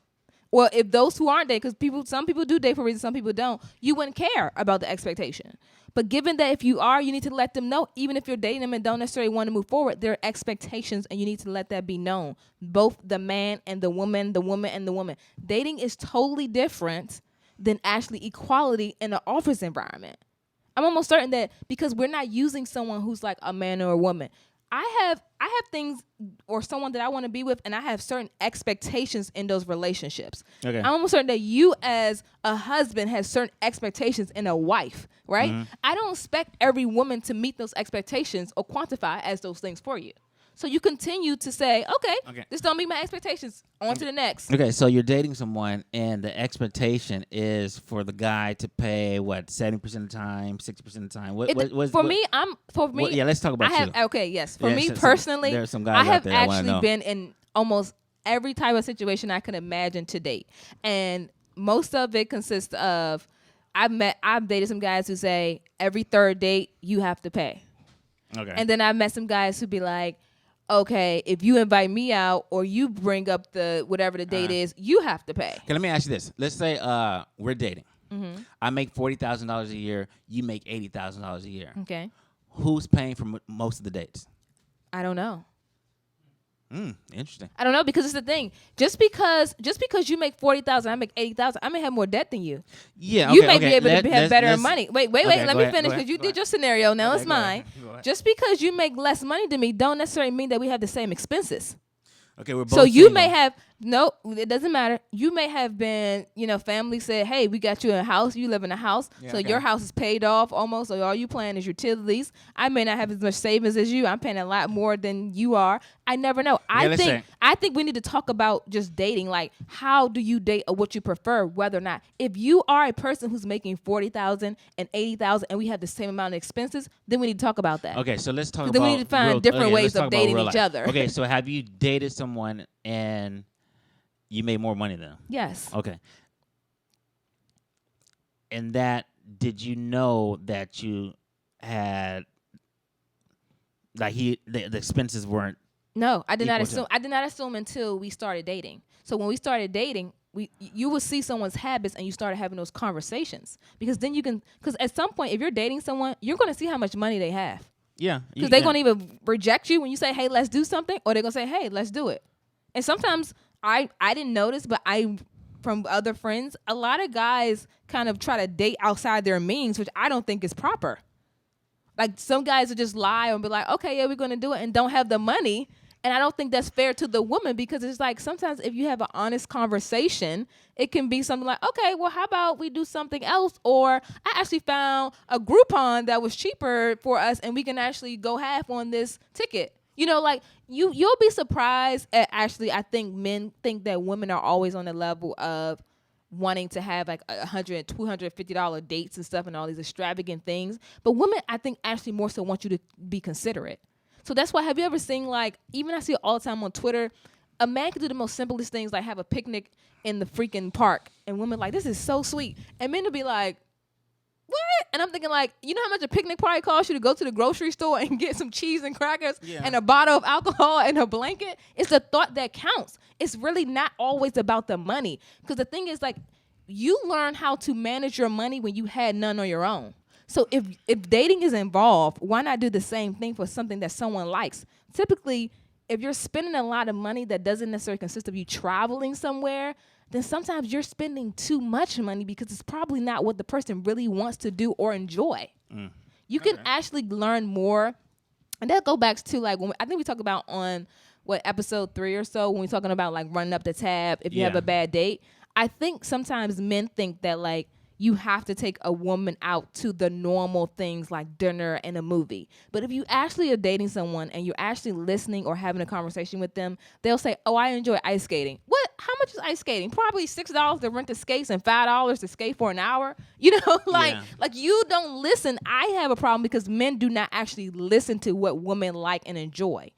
well, if those who aren't dating, because some people do date for a reason, some people don't, you wouldn't care about the expectation. But given that if you are, you need to let them know, even if you're dating them and don't necessarily want to move forward, there are expectations and you need to let that be known. Both the man and the woman, the woman and the woman. Dating is totally different than actually equality in an office environment. I'm almost certain that because we're not using someone who's like a man or a woman. I have things or someone that I want to be with, and I have certain expectations in those relationships. Okay. I'm almost certain that you as a husband has certain expectations in a wife, right? Mm-hmm. I don't expect every woman to meet those expectations or quantify as those things for you. So you continue to say, okay. This don't meet my expectations. On to the next. Okay, so you're dating someone, and the expectation is for the guy to pay what 70% of the time, 60% of the time. Yeah, let's talk about you. Okay, yes. For Yeah, me so personally, there are some guys I out have there that wanna actually know. been in almost every type of situation I can imagine to date, and most of it consists of I've dated some guys who say every third date you have to pay, Okay. and then I've met some guys who be like, okay, if you invite me out or you bring up the whatever the date is, you have to pay. Okay, let me ask you this. Let's say we're dating. Mm-hmm. I make $40,000 a year. You make $80,000 a year. Okay. Who's paying for most of the dates? I don't know. Interesting. I don't know, because it's the thing. Just because you make 40,000, I make 80,000, I may have more debt than you. Yeah, You okay, may okay. be able to have better money. Wait. Okay, Let go me ahead, finish, go because you ahead, did go your scenario. Now Okay, it's go ahead, mine. go ahead. Just because you make less money than me, don't necessarily mean that we have the same expenses. Okay, we're both So you single. may have it doesn't matter. You may have been, family said, hey, we got you a house. You live in a house. Yeah, so okay. your house is paid off almost. So all you paying is utilities. I may not have as much savings as you. I'm paying a lot more than you are. I never know. I think we need to talk about just dating. Like, how do you date or what you prefer, whether or not. If you are a person who's making 40,000 and 80,000 and we have the same amount of expenses, then we need to talk about that. Okay, so let's talk 'Cause about then we need to find different ways let's talk of about dating real each life. other. Okay, so have you dated someone and you made more money than them? Yes. Okay. And did you know that you had the expenses weren't? No, I did not equal to- assume. I did not assume until we started dating. So when we started dating, you would see someone's habits and you started having those conversations, because then because at some point, if you're dating someone, you're going to see how much money they have, Yeah. because they're going to either reject you when you say, hey, let's do something, or they're going to say, hey, let's do it. And sometimes I didn't notice, but from other friends, a lot of guys kind of try to date outside their means, which I don't think is proper. Like, some guys will just lie and be like, okay, yeah, we're going to do it, and don't have the money. And I don't think that's fair to the woman, because it's like, sometimes if you have an honest conversation, it can be something like, okay, well, how about we do something else? Or I actually found a Groupon that was cheaper for us, and we can actually go half on this ticket. Like, you'll be surprised at, actually, I think men think that women are always on the level of wanting to have like $100, $250 dates and stuff and all these extravagant things. But women, I think, actually more so want you to be considerate. So that's why, have you ever seen, like, even I see it all the time on Twitter, a man can do the most simplest things, like have a picnic in the freaking park, and women like, this is so sweet. And men will be like, what? And I'm thinking, like, you know how much a picnic probably costs you to go to the grocery store and get some cheese and crackers and a bottle of alcohol and a blanket? It's the thought that counts. It's really not always about the money. Because the thing is, like, you learn how to manage your money when you had none on your own. So if dating is involved, why not do the same thing for something that someone likes? Typically, if you're spending a lot of money that doesn't necessarily consist of you traveling somewhere, then sometimes you're spending too much money, because it's probably not what the person really wants to do or enjoy. You can actually learn more. And that goes back to, like, when I think we talked about on episode 3 or so, when we're talking about, like, running up the tab if you have a bad date. I think sometimes men think that, like, you have to take a woman out to the normal things like dinner and a movie. But if you actually are dating someone and you're actually listening or having a conversation with them, they'll say, oh, I enjoy ice skating. What? How much is ice skating? Probably $6 to rent the skates and $5 to skate for an hour. Like you don't listen. I have a problem because men do not actually listen to what women like and enjoy.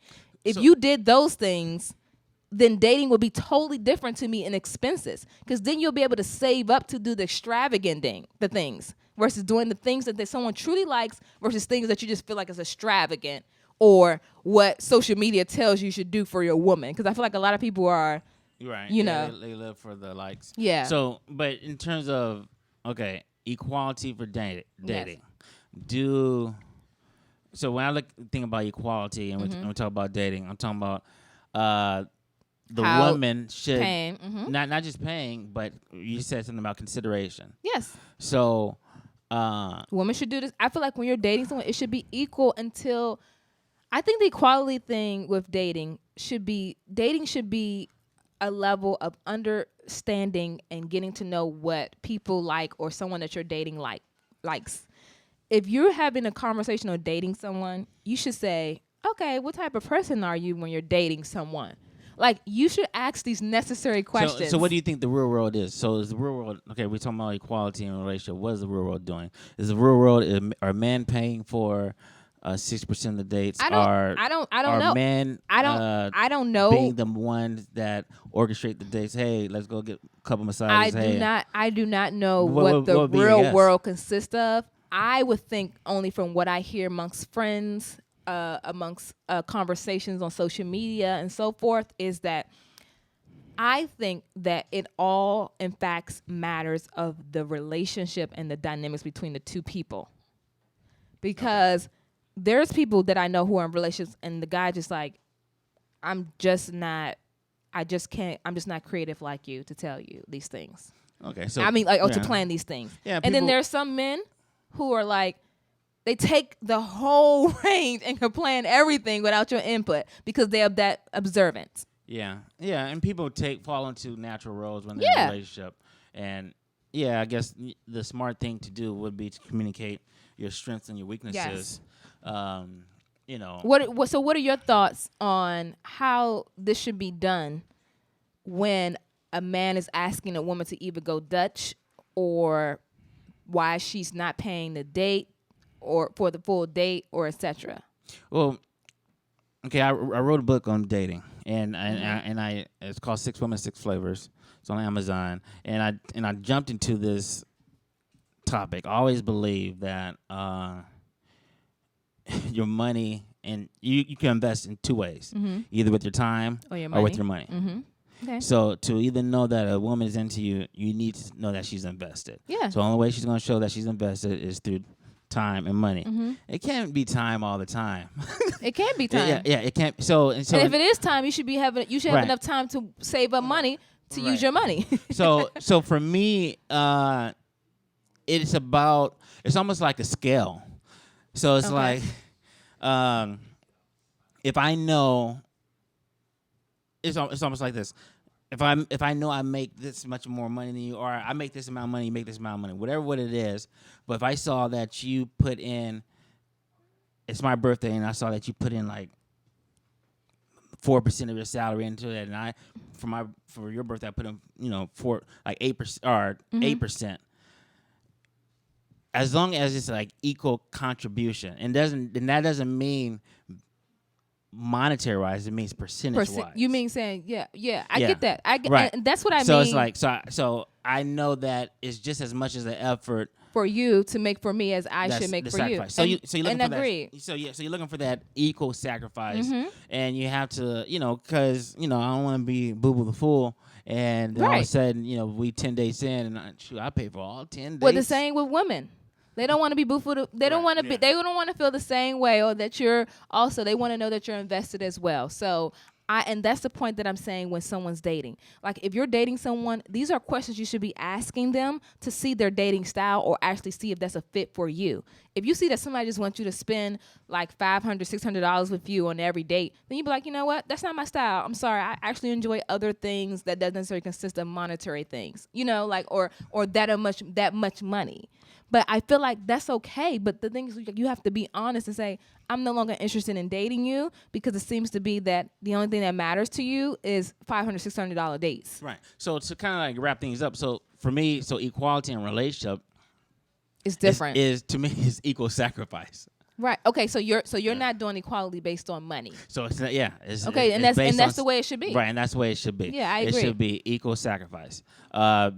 If you did those things, then dating would be totally different to me in expenses, because then you'll be able to save up to do the extravagant things versus doing the things that someone truly likes versus things that you just feel like is extravagant or what social media tells you should do for your woman. Because I feel like a lot of people are, right. They live for the likes. Yeah. So, but in terms of equality for dating, so when I think about equality and we talk about dating, I'm talking about the how woman should paying, not just paying, but you said something about consideration. Yes. So women should do this. I feel like when you're dating someone, it should be equal until I think the equality thing with dating should be a level of understanding and getting to know what people like or someone that you're dating likes. If you're having a conversation or dating someone, you should say, okay, what type of person are you when you're dating someone? Like, you should ask these necessary questions. So what do you think the real world is? So is the real world, okay, we're talking about equality in a relationship. What is the real world doing? Is the real world, are men paying for 6% of the dates? I don't know. Men I don't know. being the ones that orchestrate the dates? Hey, let's go get a couple massages. I do not know What the would be your real guess? world consists of. I would think only from what I hear amongst friends amongst conversations on social media and so forth is that I think that it all, in fact, matters of the relationship and the dynamics between the two people. Because there's people that I know who are in relationships and the guy just like, I'm just not creative like you to tell you these things. Okay, so I mean, like, or to plan these things. Yeah, and then there's some men who are like, they take the whole range and can plan everything without your input because they are that observant. Yeah, and people fall into natural roles when they're in a relationship, and I guess the smart thing to do would be to communicate your strengths and your weaknesses. Yes. You know, what are your thoughts on how this should be done when a man is asking a woman to either go Dutch or why she's not paying the date or for the full date or etc.? Well, okay, I wrote a book on dating, and I it's called 6 Women, 6 Flavors. It's on Amazon, and I jumped into this topic. I always believe that your money, and you can invest in 2 ways, either with your time or with your money. Okay. So to either know that a woman is into you, you need to know that she's invested. Yeah. So the only way she's going to show that she's invested is through time and money. It can't be time all the time. It can be time. Yeah, it can't. So and if it is time, you should have right. enough time to save up money to use your money. so for me, it's almost like a scale. So it's like, if I know, it's almost like this. If I know I make this much more money than you, or I make this amount of money, you make this amount of money, what it is. But if I saw that you put in, it's my birthday, and I saw that you put in like 4% of your salary into it, and I, for your birthday, I put in 8% or 8%. As long as it's like equal contribution, and that doesn't mean monetary wise, it means percentage wise. You mean saying I get that. I get right. And that's what I mean. So it's like so I know that it's just as much as the effort for you to make for me as I should make for sacrifice. you. So you're looking for agree. that. So you're looking for that equal sacrifice, and you have to because I don't want to be Boo Boo the Fool, and then all of a sudden we 10 days in, and I pay for all 10 days. Well, the same with women. They don't want to be boo-foo. They don't want to be. They don't want to feel the same way, or that you're also. They want to know that you're invested as well. So and that's the point that I'm saying when someone's dating. Like if you're dating someone, these are questions you should be asking them to see their dating style, or actually see if that's a fit for you. If you see that somebody just wants you to spend like $500, $600 with you on every date, then you be like, you know what? That's not my style. I'm sorry. I actually enjoy other things that doesn't necessarily consist of monetary things. Or that much money. But I feel like that's okay. But the thing is, you have to be honest and say, I'm no longer interested in dating you because it seems to be that the only thing that matters to you is $500, $600 dates. Right. So to kind of like wrap things up, so for me, equality in relationship is different. To me is equal sacrifice. Right. Okay. So you're not doing equality based on money. So it's not, it's okay, and that's the way it should be. Right, and that's the way it should be. Yeah, I agree. It should be equal sacrifice.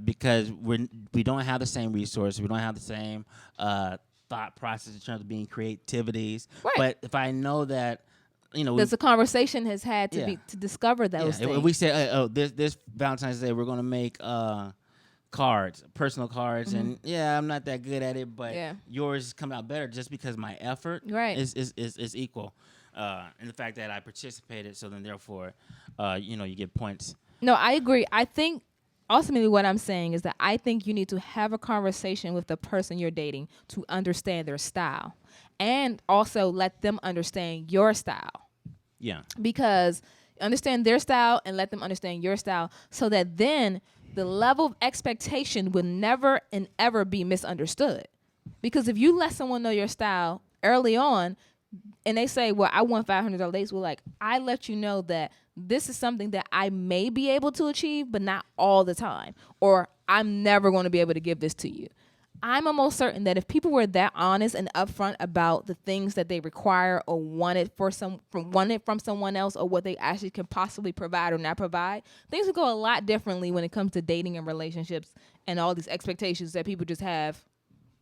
Because we don't have the same resources, we don't have the same thought process in terms of being creativities. Right. But if I know that there's a conversation has had to be to discover those things. If we say, this Valentine's Day we're gonna make cards, personal cards, and I'm not that good at it, but yours come out better just because my effort is equal, and the fact that I participated, so then therefore, you get points. No, I agree. I think ultimately what I'm saying is that I think you need to have a conversation with the person you're dating to understand their style, and also let them understand your style. Yeah. Because understand their style and let them understand your style, so that then the level of expectation will never and ever be misunderstood. Because if you let someone know your style early on and they say, well, I want $500 dates, well, like, I let you know that this is something that I may be able to achieve, but not all the time. Or I'm never going to be able to give this to you. I'm almost certain that if people were that honest and upfront about the things that they require or wanted from someone else, or what they actually can possibly provide or not provide, things would go a lot differently when it comes to dating and relationships and all these expectations that people just have,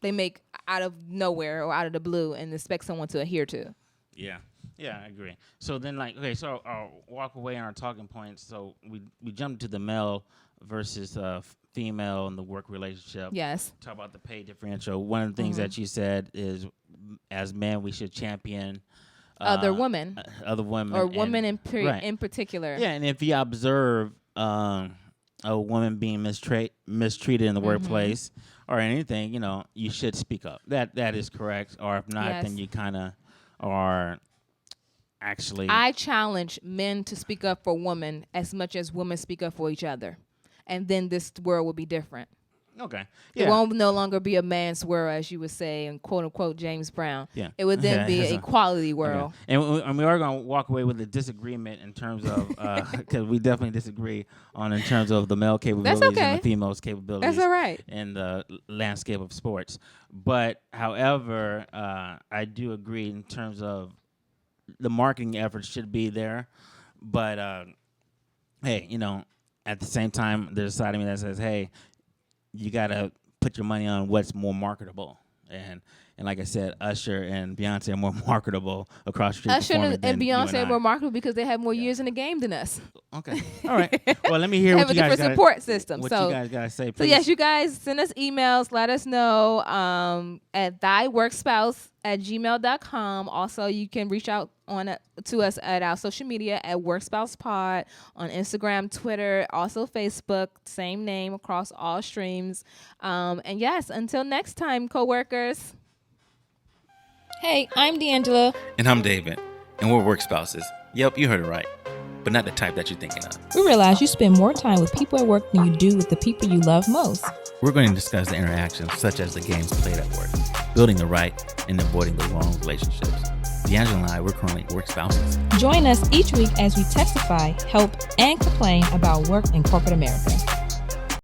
they make out of nowhere or out of the blue and expect someone to adhere to. Yeah. Yeah, I agree. So then, like, okay, so I'll walk away on our talking points. So we jumped to the male versus female in the work relationship. Yes. Talk about the pay differential. One of the things that you said is, as men, we should champion Other women. other women, Or women right. in particular. Yeah, and if you observe a woman being mistreated in the workplace or anything, you should speak up. That is correct. Or if not, Yes. then you kind of are actually. I challenge men to speak up for women as much as women speak up for each other. And then this world will be different. Okay. It won't no longer be a man's world, as you would say, in quote unquote James Brown. Yeah. It would then be an equality Okay. world. And we are going to walk away with a disagreement in terms of, because we definitely disagree in terms of the male capabilities okay. and the female's capabilities. That's all right. In the landscape of sports. But, however, I do agree in terms of the marketing efforts should be there. But, hey, at the same time, there's a side of me that says, hey, you got to put your money on what's more marketable. And like I said, Usher and Beyonce are more marketable across the street. Usher and Beyonce are more marketable because they have more years in the game than us. Okay. All right. Well, let me hear what you guys got. Have a different support system. What you guys got to say, please. So, yes, you guys send us emails. Let us know at thyworkspouse@gmail.com. Also, you can reach out to us at our social media at WorkSpousePod on Instagram, Twitter, also Facebook, same name across all streams. And yes, until next time, coworkers. Hey, I'm D'Angela. And I'm David. And we're work spouses. Yep, you heard it right. But not the type that you're thinking of. We realize you spend more time with people at work than you do with the people you love most. We're going to discuss the interactions such as the games played at work, building the right and avoiding the wrong relationships. D'Angela and I, we're currently work spouses. Join us each week as we testify, help, and complain about work in corporate America.